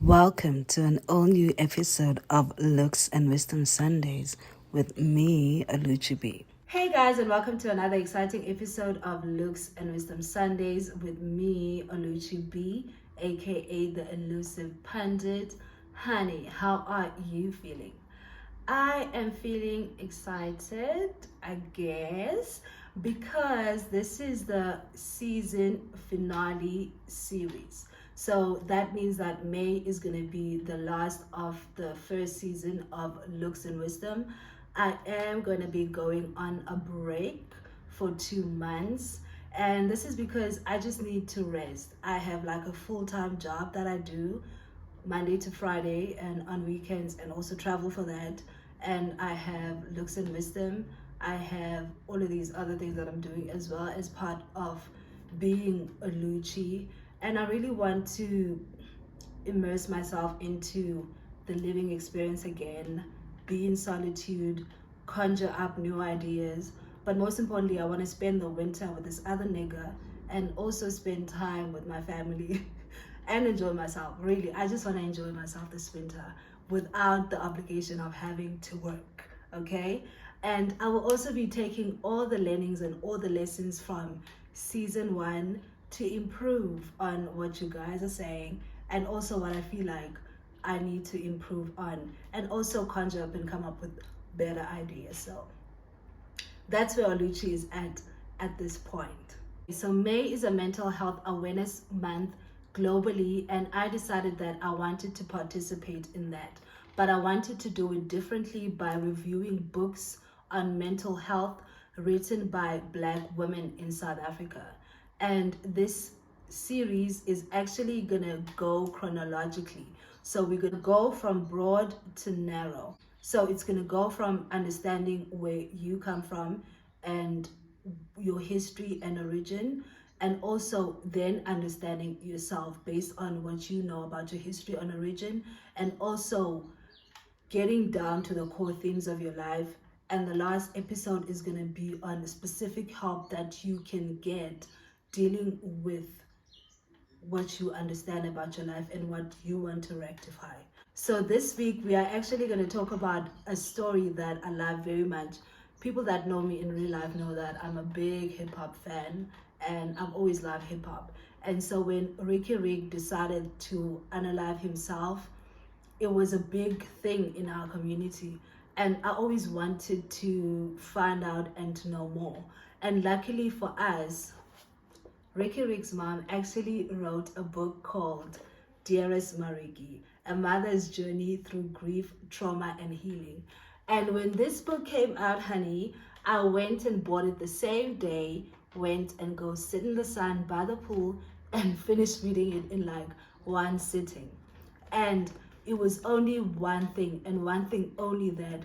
Welcome to an all-new episode of Looks and Wisdom Sundays with me, Aluchi. Hey guys, and welcome to another exciting episode of Looks and Wisdom Sundays with me, Aluchi B, aka the elusive pundit. Honey, how are you feeling? I am feeling excited, I guess, because this is the season finale series. So that means that May is going to be the last of the first season of Looks and Wisdom. I am going to be going on a break for 2 months. And this is because I just need to rest. I have like a full-time job that I do Monday to Friday and on weekends, and also travel for that. And I have Looks and Wisdom. I have all of these other things that I'm doing as well as part of being a Lucci. And I really want to immerse myself into the living experience again, be in solitude, conjure up new ideas. But most importantly, I want to spend the winter with this other nigga and also spend time with my family and enjoy myself. Really, I just want to enjoy myself this winter without the obligation of having to work, okay? And I will also be taking all the learnings and all the lessons from season 1 to improve on what you guys are saying, and also what I feel like I need to improve on, and also conjure up and come up with better ideas. So that's where Oluchi is at this point. So May is a mental health awareness month globally, and I decided that I wanted to participate in that, but I wanted to do it differently by reviewing books on mental health written by Black women in South Africa. And this series is actually gonna go chronologically. So we're gonna go from broad to narrow. So it's gonna go from understanding where you come from and your history and origin, and also then understanding yourself based on what you know about your history and origin, and also getting down to the core themes of your life. And the last episode is going to be on specific help that you can get dealing with what you understand about your life and what you want to rectify. So this week we are actually going to talk about a story that I love very much. People that know me in real life know that I'm a big hip-hop fan and I've always loved hip-hop. And so when Ricky Rick decided to unalive himself, it was a big thing in our community, and I always wanted to find out and to know more. And luckily for us, Ricky Rick's mom actually wrote a book called Dearest MaRiky, a mother's journey through grief, trauma, and healing. And when this book came out, honey, I went and bought it the same day, went and go sit in the sun by the pool and finished reading it in like one sitting. And it was only one thing, and one thing only, that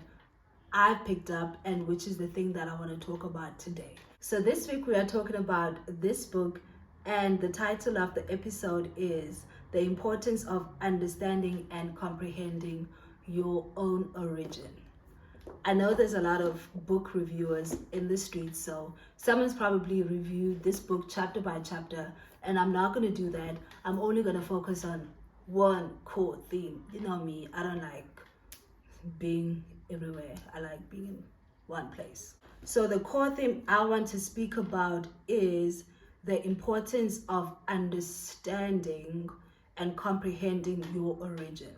I picked up, and which is the thing that I want to talk about today. So this week we are talking about this book, and the title of the episode is The Importance of Understanding and Comprehending Your Own Origin. I know there's a lot of book reviewers in the streets, so someone's probably reviewed this book chapter by chapter, and I'm not going to do that. I'm only going to focus on one core theme. You know me, I don't like being everywhere. I like being in one place. So the core theme I want to speak about is the importance of understanding and comprehending your origin.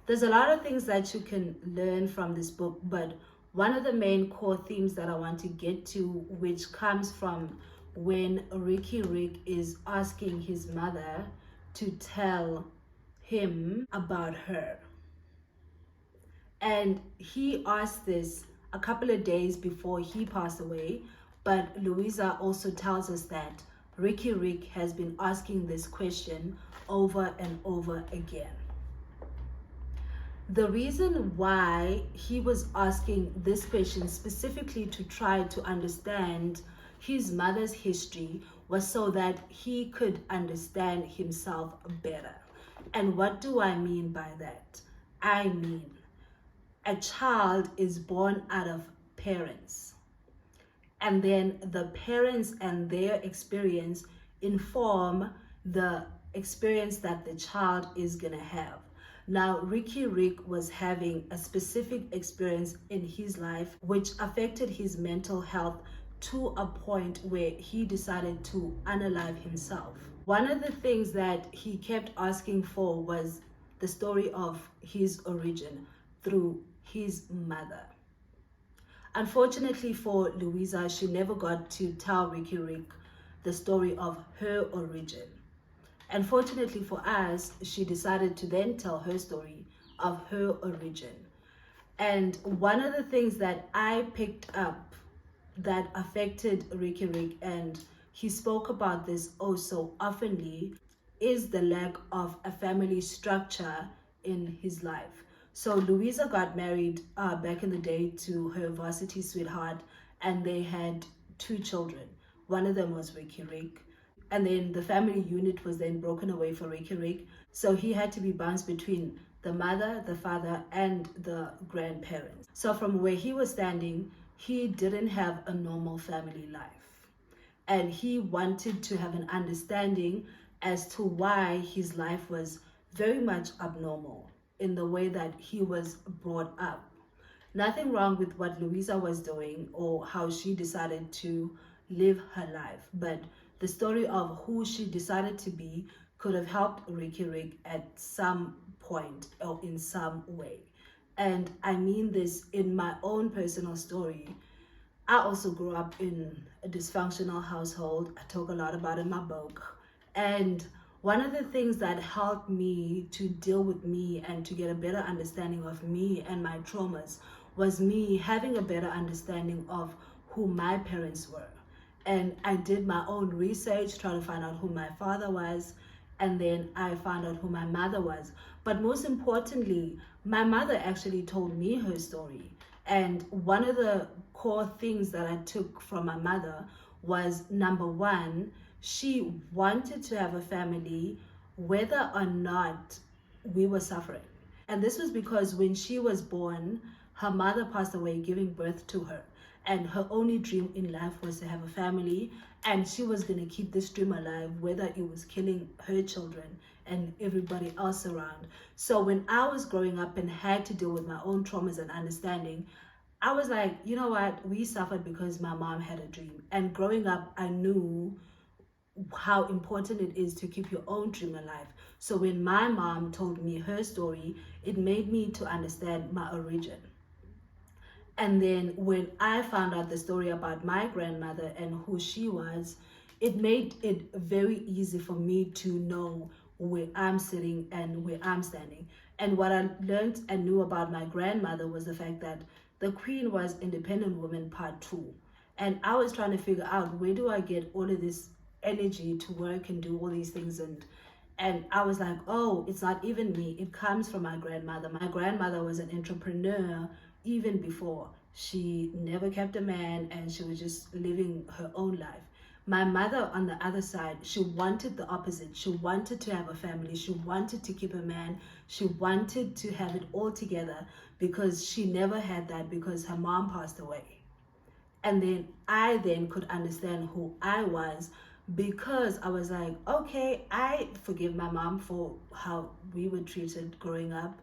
There's a lot of things that you can learn from this book, but one of the main core themes that I want to get to, which comes from when Ricky Rick is asking his mother to tell him about her. And he asked this a couple of days before he passed away, but Louisa also tells us that Ricky Rick has been asking this question over and over again. The reason why he was asking this question specifically to try to understand his mother's history was so that he could understand himself better. And what do I mean by that? I mean, a child is born out of parents, and then the parents and their experience inform the experience that the child is gonna have. Now, Ricky Rick was having a specific experience in his life which affected his mental health to a point where he decided to unalive himself. One of the things that he kept asking for was the story of his origin through his mother. Unfortunately for Louisa, she never got to tell Ricky Rick the story of her origin. Unfortunately for us, she decided to then tell her story of her origin. And one of the things that I picked up that affected Ricky Rick, and he spoke about this oh so oftenly, is the lack of a family structure in his life. So Louisa got married back in the day to her varsity sweetheart, and they had 2 children. One of them was Ricky Rick. And then the family unit was then broken away for Ricky Rick. So he had to be bounced between the mother, the father, and the grandparents. So from where he was standing, he didn't have a normal family life. And he wanted to have an understanding as to why his life was very much abnormal in the way that he was brought up. Nothing wrong with what Louisa was doing or how she decided to live her life, but the story of who she decided to be could have helped Ricky Rick at some point or in some way. And I mean this in my own personal story. I also grew up in a dysfunctional household. I talk a lot about it in my book. And one of the things that helped me to deal with me and to get a better understanding of me and my traumas was me having a better understanding of who my parents were. And I did my own research, trying to find out who my father was, and then I found out who my mother was. But most importantly, my mother actually told me her story. And one of the core things that I took from my mother was, number one, she wanted to have a family whether or not we were suffering. And this was because when she was born, her mother passed away giving birth to her. And her only dream in life was to have a family, and she was going to keep this dream alive, whether it was killing her children and everybody else around. So when I was growing up and had to deal with my own traumas and understanding, I was like, you know what, we suffered because my mom had a dream. And growing up, I knew how important it is to keep your own dream alive. So when my mom told me her story, it made me to understand my origin. And then when I found out the story about my grandmother and who she was, it made it very easy for me to know where I'm sitting and where I'm standing. And what I learned and knew about my grandmother was the fact that the queen was independent woman part 2. And I was trying to figure out, where do I get all of this energy to work and do all these things? And I was like, oh, it's not even me. It comes from my grandmother. My grandmother was an entrepreneur even before. She never kept a man, and she was just living her own life. My mother, on the other side, she wanted the opposite. She wanted to have a family. She wanted to keep a man. She wanted to have it all together because she never had that because her mom passed away. And then I then could understand who I was, because I was like, okay, I forgive my mom for how we were treated growing up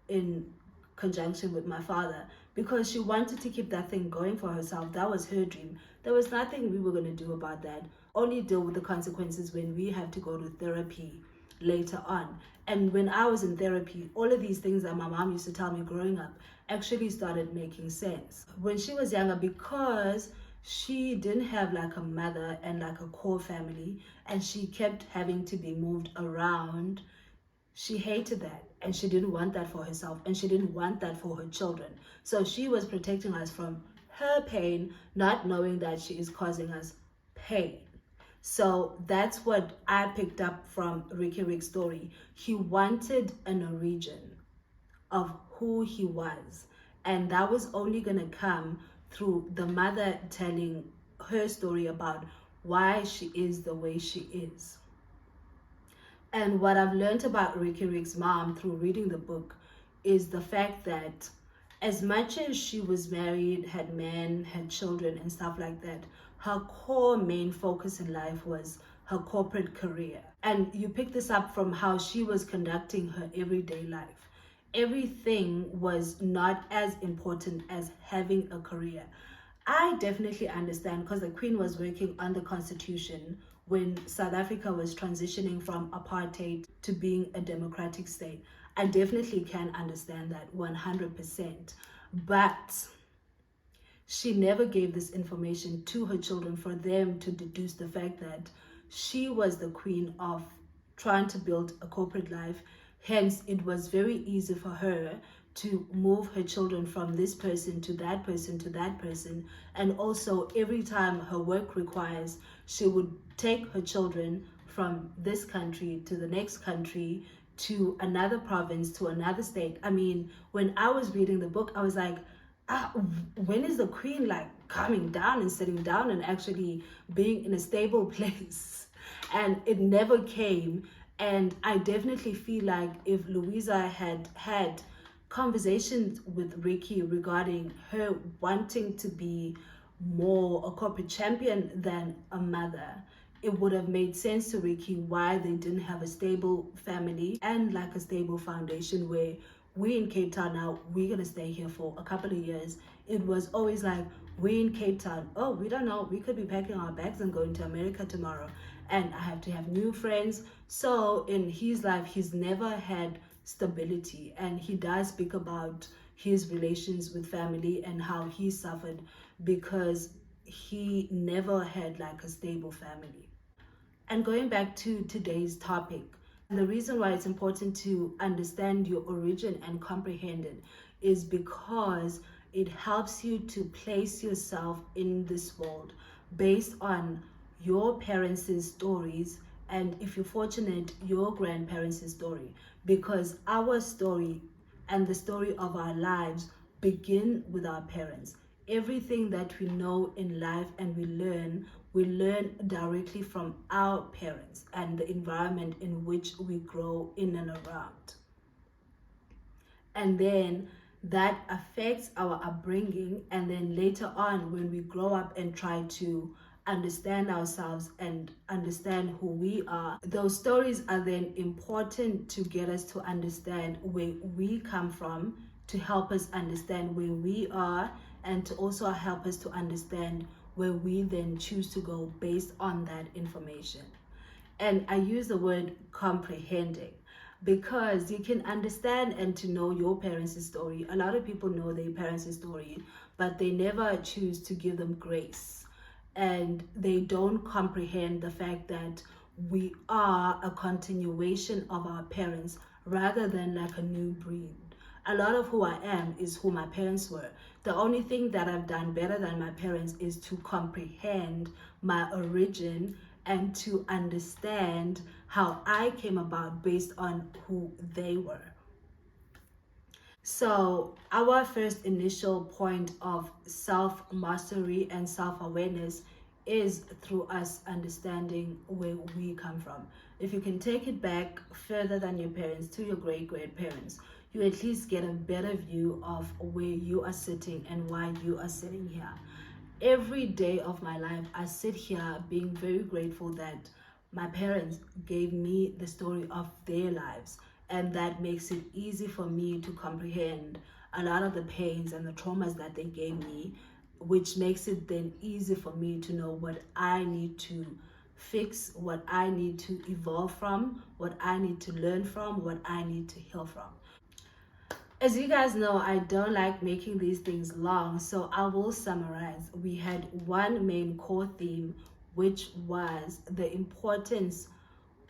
in conjunction with my father, because she wanted to keep that thing going for herself. That was her dream. There was nothing we were going to do about that. Only deal with the consequences when we had to go to therapy later on. And when I was in therapy, all of these things that my mom used to tell me growing up actually started making sense. When she was younger, because she didn't have like a mother and like a core family, and she kept having to be moved around, she hated that, and she didn't want that for herself, and she didn't want that for her children. So she was protecting us from her pain, not knowing that she is causing us pain. So that's what I picked up from Ricky Rick's story. He wanted an origin of who he was, and that was only going to come through the mother telling her story about why she is the way she is. And what I've learned about Ricky Rick's mom through reading the book is the fact that as much as she was married, had men, had children and stuff like that, her core main focus in life was her corporate career. And you pick this up from how she was conducting her everyday life. Everything was not as important as having a career. I definitely understand, because the Queen was working on the constitution when South Africa was transitioning from apartheid to being a democratic state. I definitely can understand that 100%. But she never gave this information to her children for them to deduce the fact that she was the queen of trying to build a corporate life. Hence, it was very easy for her to move her children from this person to that person to that person. And also, every time her work requires, she would take her children from this country to the next country to another province to another state. I mean, when I was reading the book, I was like, when is the queen like coming down and sitting down and actually being in a stable place? And it never came. And I definitely feel like if Louisa had had conversations with Ricky regarding her wanting to be more a corporate champion than a mother, it would have made sense to Ricky why they didn't have a stable family and like a stable foundation where we in Cape Town now, we're gonna stay here for a couple of years. It was always like, we in Cape Town, oh, we don't know, we could be packing our bags and going to America tomorrow. And I have to have new friends. So in his life, he's never had stability. And he does speak about his relations with family and how he suffered because he never had like a stable family. And going back to today's topic, the reason why it's important to understand your origin and comprehend it is because it helps you to place yourself in this world based on your parents' stories, and if you're fortunate, your grandparents' story. Because our story and the story of our lives begin with our parents. Everything that we know in life and we learn directly from our parents and the environment in which we grow in and around. And then that affects our upbringing. And then later on, when we grow up and try to understand ourselves and understand who we are, those stories are then important to get us to understand where we come from, to help us understand where we are, and to also help us to understand where we then choose to go based on that information. And I use the word comprehending because you can understand and to know your parents' story. A lot of people know their parents' story, but they never choose to give them grace. And they don't comprehend the fact that we are a continuation of our parents rather than like a new breed. A lot of who I am is who my parents were. The only thing that I've done better than my parents is to comprehend my origin and to understand how I came about based on who they were. So, our first initial point of self mastery and self awareness is through us understanding where we come from. If you can take it back further than your parents to your great grandparents, you at least get a better view of where you are sitting and why you are sitting here. Every day of my life, I sit here being very grateful that my parents gave me the story of their lives, and that makes it easy for me to comprehend a lot of the pains and the traumas that they gave me, which makes it then easy for me to know what I need to fix, what I need to evolve from, what I need to learn from, what I need to heal from. As you guys know, I don't like making these things long, so I will summarize. We had one main core theme, which was the importance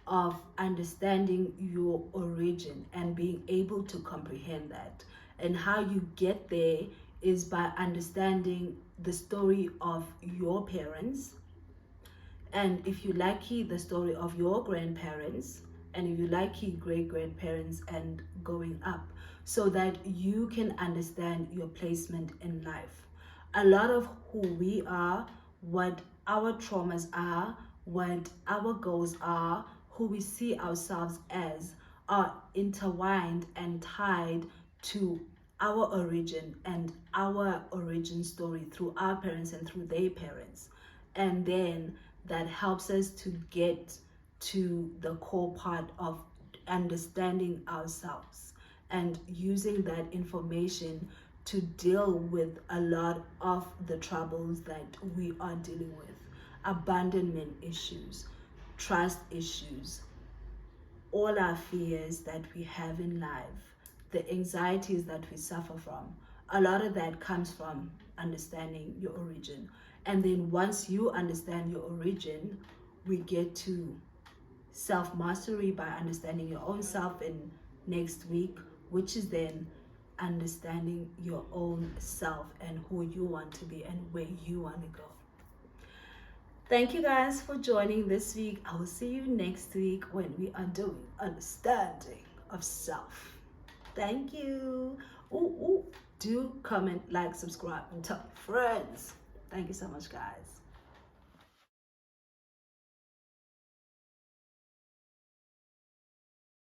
of understanding your origin and being able to comprehend that. And how you get there is by understanding the story of your parents, and if you're lucky, the story of your grandparents, and if you're lucky, great grandparents, and going up, so that you can understand your placement in life. A lot of who we are, what our traumas are, what our goals are, who we see ourselves as, are intertwined and tied to our origin and our origin story through our parents and through their parents. And then that helps us to get to the core part of understanding ourselves and using that information to deal with a lot of the troubles that we are dealing with. Abandonment issues, trust issues, all our fears that we have in life, the anxieties that we suffer from. A lot of that comes from understanding your origin. And then once you understand your origin, we get to self mastery by understanding your own self in next week, which is then understanding your own self and who you want to be and where you want to go. Thank you guys for joining this week. I will see you next week when we are doing understanding of self. Thank you. Do comment, like, subscribe, and tell your friends. Thank you so much, guys.